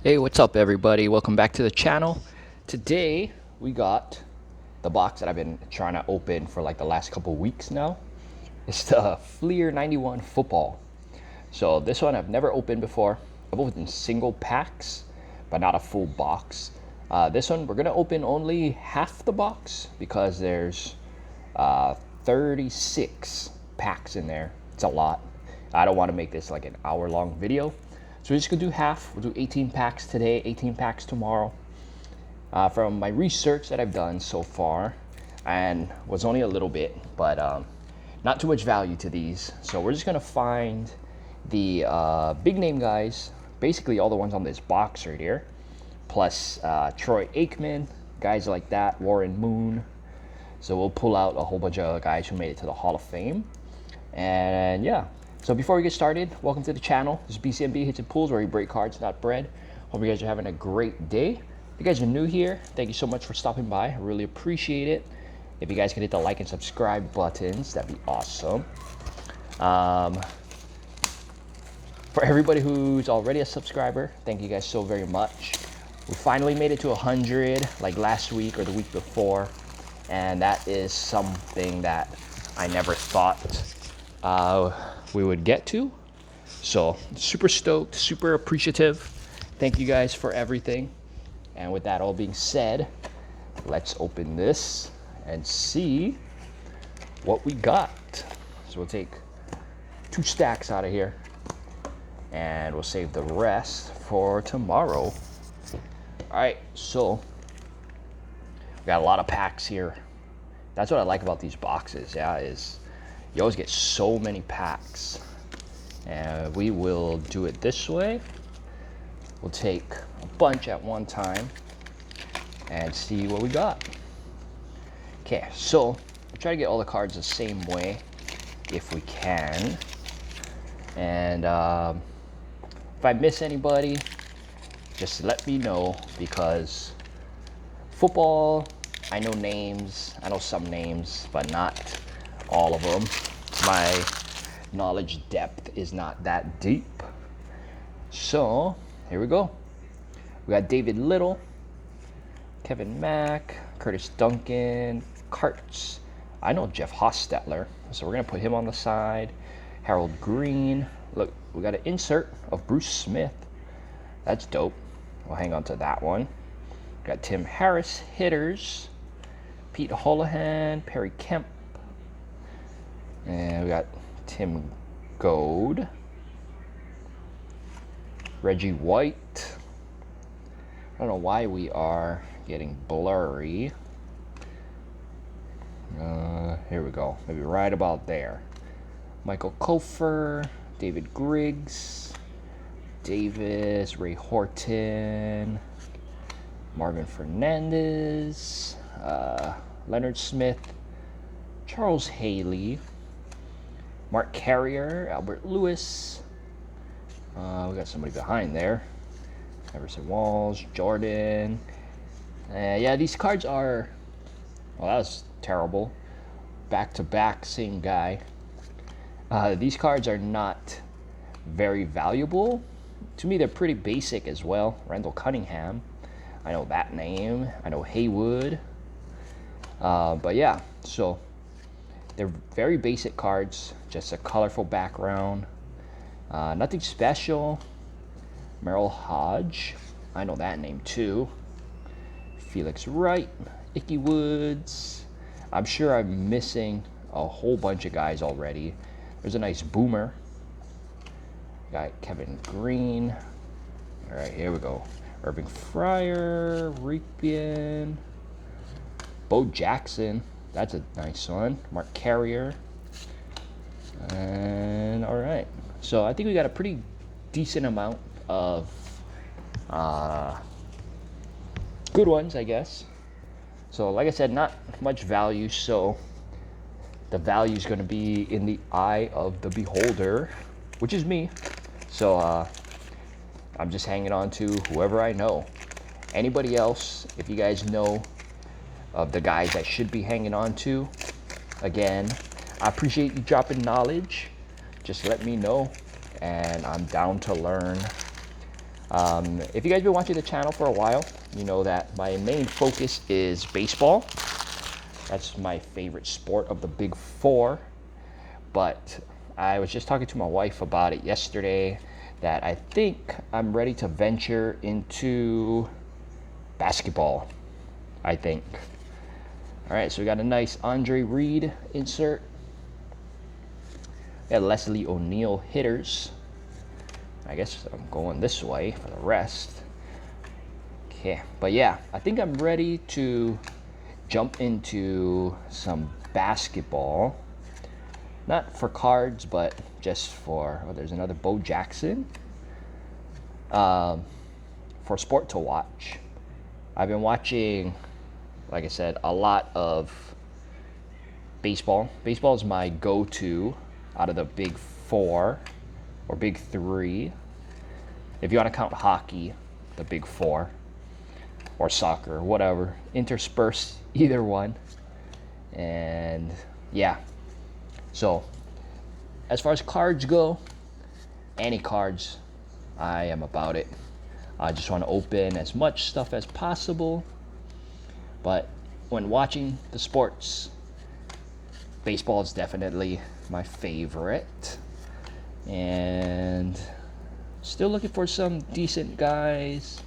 Hey, what's up everybody? Welcome back to the channel. Today we got the box that I've been trying to open for like the last couple weeks now. It's the Fleer 91 football. So this one I've never opened before. I've opened single packs, but not a full box. This one we're gonna open only half the box because there's 36 packs in there. It's a lot. I don't want to make this like an hour-long video. So we're just gonna do half. We'll do 18 packs today, 18 packs tomorrow. From my research that I've done so far, and was only a little bit, but not too much value to these. So we're just gonna find the big name guys, basically all the ones on this box right here, plus Troy Aikman, guys like that, Warren Moon. So we'll pull out a whole bunch of guys who made it to the Hall of Fame. And yeah, so before we get started, welcome to the channel. This is BCMB Hits and Pools, where we break cards, not bread. Hope you guys are having a great day. If you guys are new here, thank you so much for stopping by. I really appreciate it. If you guys could hit the like and subscribe buttons, that'd be awesome. For everybody who's already a subscriber, thank you guys so very much. We finally made it to 100 like last week or the week before, and that is something that I never thought we would get to. So super stoked, super appreciative. Thank you guys for everything. And with that all being said, let's open this and see what we got. So we'll take 2 stacks out of here and we'll save the rest for tomorrow. All right, so we got a lot of packs here. That's what I like about these boxes, yeah, is you always get so many packs. And we will do it this way. We'll take a bunch at one time and see what we got. Okay, so we'll try to get all the cards the same way if we can. And if I miss anybody, just let me know, because football, I know names, I know some names, but not all of them. My knowledge depth is not that deep. So here we go. We got David Little, Kevin Mack, Curtis Duncan, Karts. I know Jeff Hostetler, so we're gonna put him on the side. Harold Green. Look, we got an insert of Bruce Smith. That's dope. We'll hang on to that one. We got Tim Harris, hitters. Pete Holohan, Perry Kemp. And we got Tim Goad, Reggie White. I don't know why we are getting blurry. Here we go, maybe right about there. Michael Kofer, David Griggs, Davis, Ray Horton, Marvin Fernandez, Leonard Smith, Charles Haley, Mark Carrier, Albert Lewis. We got somebody behind there. Everson Walls, Jordan. Yeah, these cards are, well, that was terrible. Back to back, same guy. These cards are not very valuable. To me, they're pretty basic as well. Randall Cunningham, I know that name. I know Haywood. But yeah, so they're very basic cards, just a colorful background. Nothing special. Merrill Hodge, I know that name too. Felix Wright, Icky Woods. I'm sure I'm missing a whole bunch of guys already. There's a nice boomer. Got Kevin Green. All right, here we go. Irving Fryer, Ripien, Bo Jackson. That's a nice one. Mark Carrier. And all right. So I think we got a pretty decent amount of good ones, I guess. So like I said, not much value. So the value is going to be in the eye of the beholder, which is me. So I'm just hanging on to whoever I know. Anybody else, if you guys know of the guys I should be hanging on to, again, I appreciate you dropping knowledge. Just let me know, and I'm down to learn If you guys been watching the channel for a while, you know that my main focus is baseball. That's my favorite sport of the big four. But I was just talking to my wife about it yesterday that I think I'm ready to venture into basketball, I think. All right, so we got a nice Andre Reed insert. We got Leslie O'Neal hitters. I guess I'm going this way for the rest. Okay, but yeah, I think I'm ready to jump into some basketball. Not for cards, but just for, oh, there's another Bo Jackson. For sport to watch. I've been watching, like I said, a lot of baseball. Baseball is my go-to out of the big four or big three. If you want to count hockey, the big four, or soccer, whatever, intersperse either one. And yeah, so as far as cards go, any cards, I am about it. I just want to open as much stuff as possible. But when watching the sports, baseball is definitely my favorite. And still looking for some decent guys.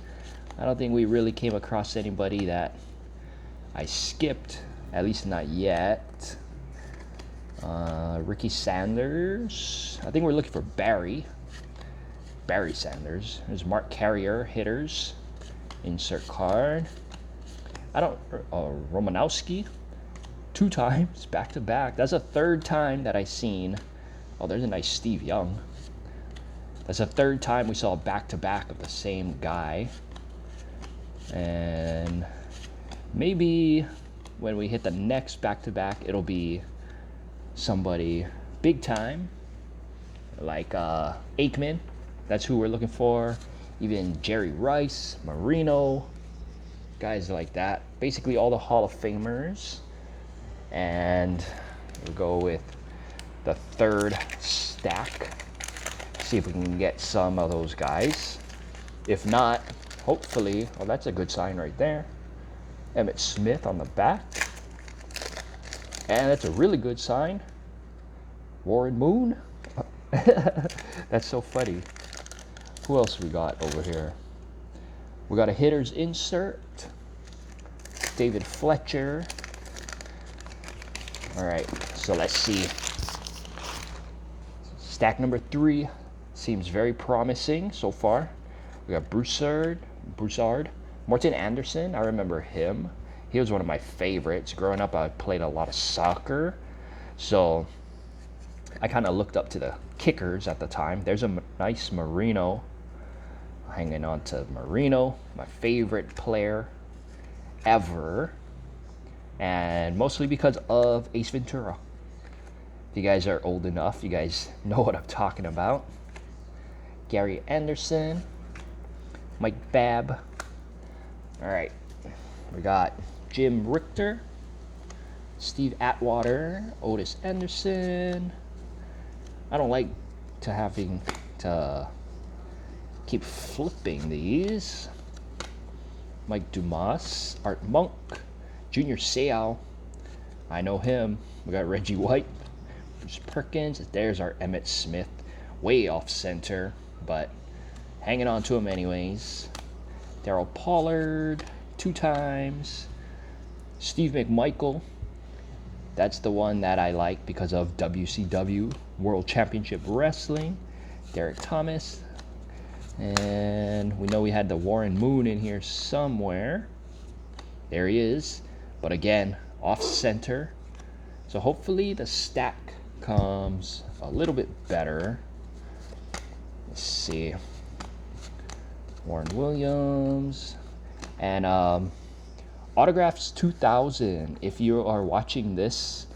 I don't think we really came across anybody that I skipped, at least not yet. Ricky Sanders. I think we're looking for Barry Sanders. There's Mark Carrier hitters. Insert card. Romanowski. 2 times back to back. That's the 3rd time that I seen. Oh, there's a nice Steve Young. That's the 3rd time we saw back to back of the same guy. And maybe when we hit the next back to back, it'll be somebody big time, like Aikman. That's who we're looking for. Even Jerry Rice, Marino, guys like that. Basically all the Hall of Famers. And we'll go with the 3rd stack. See if we can get some of those guys. If not, hopefully, oh, that's a good sign right there. Emmitt Smith on the back. And that's a really good sign. Warren Moon. That's so funny. Who else we got over here? We got a hitter's insert. David Fletcher. All right, so let's see. Stack number 3 seems very promising so far. We got Broussard, Morton Anderson. I remember him. He was one of my favorites. Growing up, I played a lot of soccer. So I kind of looked up to the kickers at the time. There's a nice Marino. Hanging on to Marino, my favorite player ever. And mostly because of Ace Ventura. If you guys are old enough, you guys know what I'm talking about. Gary Anderson, Mike Babb. All right, we got Jim Richter, Steve Atwater, Otis Anderson. I don't like having to keep flipping these. Mike Dumas, Art Monk, Junior Seau. I know him. We got Reggie White, Bruce Perkins. There's our Emmitt Smith, way off center, but hanging on to him anyways. Darryl Pollard, 2 times. Steve McMichael. That's the one that I like because of WCW, World Championship Wrestling. Derek Thomas. And we know we had the Warren Moon in here somewhere. There he is. But again, off center. So hopefully the stack comes a little bit better. Let's see. Warren Williams. And Autographs 2000. If you are watching this,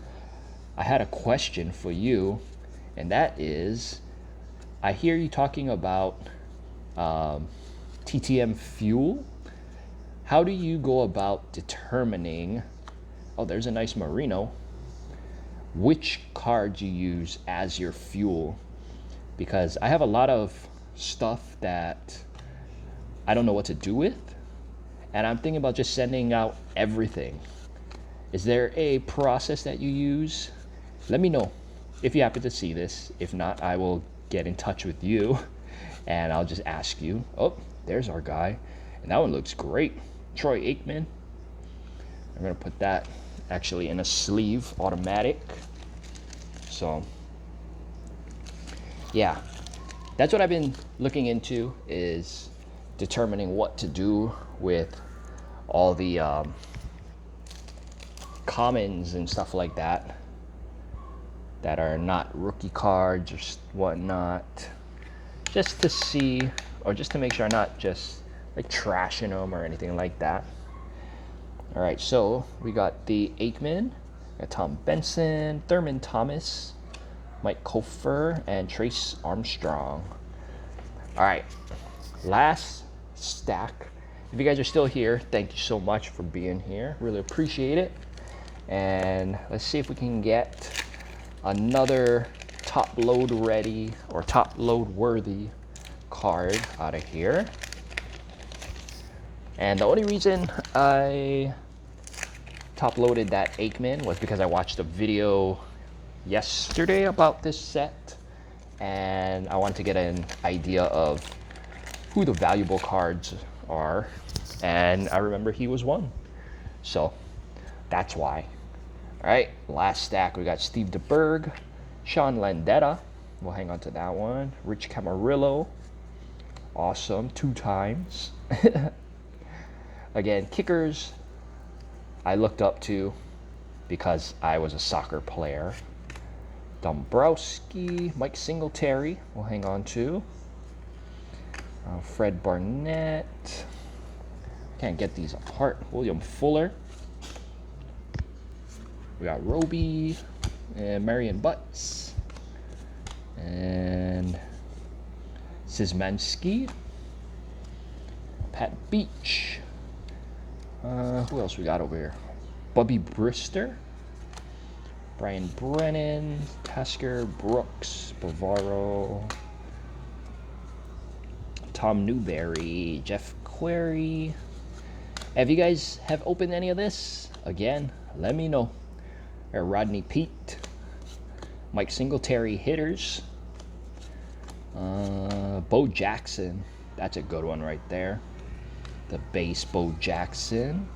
I had a question for you. And that is, I hear you talking about TTM fuel. How do you go about determining, oh, there's a nice Marino, which card you use as your fuel? Because I have a lot of stuff that I don't know what to do with. And I'm thinking about just sending out everything. Is there a process that you use? Let me know if you happen to see this. If not, I will get in touch with you and I'll just ask you. Oh, there's our guy. And that one looks great. Troy Aikman. I'm gonna put that actually in a sleeve, automatic. So yeah, that's what I've been looking into, is determining what to do with all the commons and stuff like that are not rookie cards or whatnot, just to see, or just to make sure I'm not just like trashing them or anything like that. All right, so we got the Aikman, got Tom Benson, Thurman Thomas, Mike Kofer, and Trace Armstrong. All right, last stack. If you guys are still here, thank you so much for being here. Really appreciate it. And let's see if we can get another top load ready or top load worthy card out of here. And the only reason I top loaded that Aikman was because I watched a video yesterday about this set, and I wanted to get an idea of who the valuable cards are, and I remember he was one, so that's why. All right, last stack, we got Steve DeBerg, Sean Landetta, we'll hang on to that one, Rich Camarillo, awesome, 2 times. Again, kickers I looked up to because I was a soccer player. Dombrowski, Mike Singletary, we'll hang on to. Fred Barnett, can't get these apart. William Fuller. We got Roby and Marion Butts and Szymanski, Pat Beach. Who else we got over here? Bubby Brister, Brian Brennan, Tasker Brooks, Bavaro, Tom Newberry, Jeff Query. If you guys have opened any of this, again, let me know. Rodney Pete, Mike Singletary hitters, Bo Jackson, that's a good one right there. The base Bo Jackson,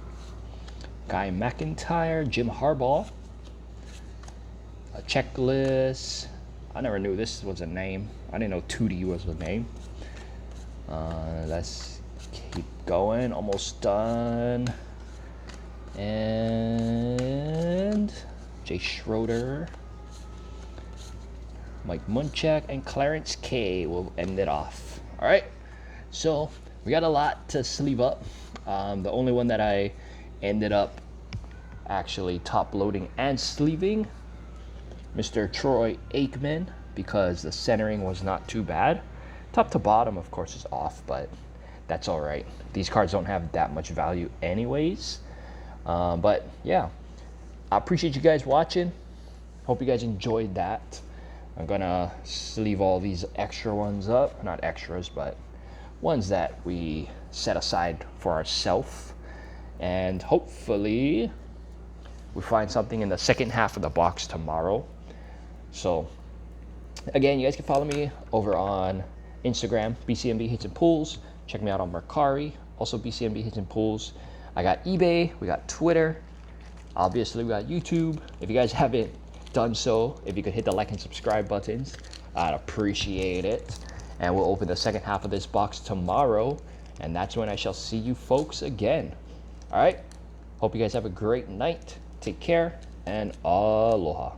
Guy McIntyre, Jim Harbaugh, a checklist. I never knew this was a name. I didn't know Tootie was a name. Let's keep going. Almost done. And Jay Schroeder, Mike Munchak, and Clarence K will end it off. All right, so we got a lot to sleeve up. The only one that I ended up actually top loading and sleeving, Mr. Troy Aikman, because the centering was not too bad. Top to bottom, of course, is off, but that's all right. These cards don't have that much value anyways. But yeah, I appreciate you guys watching. Hope you guys enjoyed that. I'm gonna sleeve all these extra ones up, not extras, but ones that we set aside for ourselves, and hopefully we find something in the second half of the box tomorrow. So again, you guys can follow me over on Instagram, BCMB Hits and Pulls. Check me out on Mercari, also BCMB Hits and Pulls. I got eBay, we got Twitter, obviously we got YouTube. If you guys haven't done so, if you could hit the like and subscribe buttons, I'd appreciate it. And we'll open the second half of this box tomorrow, and that's when I shall see you folks again. All right, hope you guys have a great night. Take care, and aloha.